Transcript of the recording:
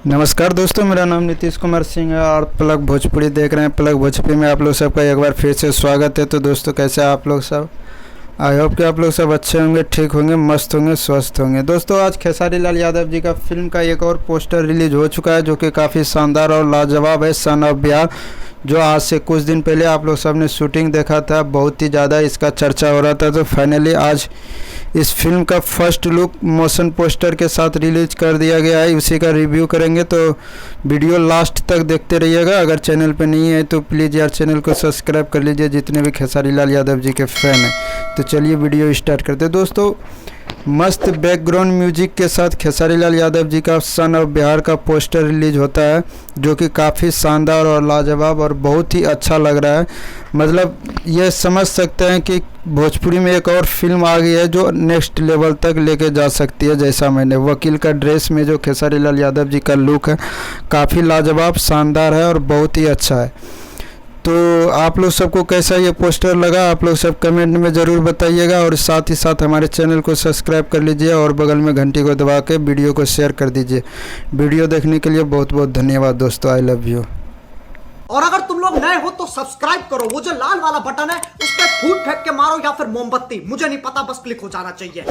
नमस्कार दोस्तों, मेरा नाम नीतीश कुमार सिंह है और प्लग भोजपुरी देख रहे हैं। प्लग भोजपुरी में आप लोग सबका एक बार फिर से स्वागत है। तो दोस्तों, कैसे हैं आप लोग सब? आई होप कि आप लोग सब अच्छे होंगे, ठीक होंगे, मस्त होंगे, स्वस्थ होंगे। दोस्तों, आज खेसारी लाल यादव जी का फिल्म का एक और पोस्टर रिलीज हो चुका है, जो कि काफ़ी शानदार और लाजवाब है। सन ऑफ बिहार, जो आज से कुछ दिन पहले आप लोग सब ने शूटिंग देखा था, बहुत ही ज़्यादा इसका चर्चा हो रहा था। तो फाइनली आज इस फिल्म का फर्स्ट लुक मोशन पोस्टर के साथ रिलीज कर दिया गया है। उसी का रिव्यू करेंगे, तो वीडियो लास्ट तक देखते रहिएगा। अगर चैनल पे नहीं है तो प्लीज़ यार चैनल को सब्सक्राइब कर लीजिए, जितने भी खेसारी लाल यादव जी के फ़ैन हैं। तो चलिए वीडियो स्टार्ट करते हैं। दोस्तों, मस्त बैकग्राउंड म्यूजिक के साथ खेसारी लाल यादव जी का सन ऑफ बिहार का पोस्टर रिलीज होता है, जो कि काफ़ी शानदार और लाजवाब और बहुत ही अच्छा लग रहा है। मतलब ये समझ सकते हैं कि भोजपुरी में एक और फिल्म आ गई है जो नेक्स्ट लेवल तक लेके जा सकती है। जैसा मैंने वकील का ड्रेस में जो खेसारी लाल यादव जी का लुक है, काफ़ी लाजवाब, शानदार है और बहुत ही अच्छा है। तो आप लोग सबको कैसा ये पोस्टर लगा, आप लोग सब कमेंट में ज़रूर बताइएगा। और साथ ही साथ हमारे चैनल को सब्सक्राइब कर लीजिए और बगल में घंटी को दबा के वीडियो को शेयर कर दीजिए। वीडियो देखने के लिए बहुत बहुत धन्यवाद दोस्तों। I love you. और अगर तुम लोग नए हो तो सब्सक्राइब करो, वो जो लाल वाला बटन है उस पर फूट फेंक के मारो या फिर मोमबत्ती, मुझे नहीं पता, बस क्लिक हो जाना चाहिए।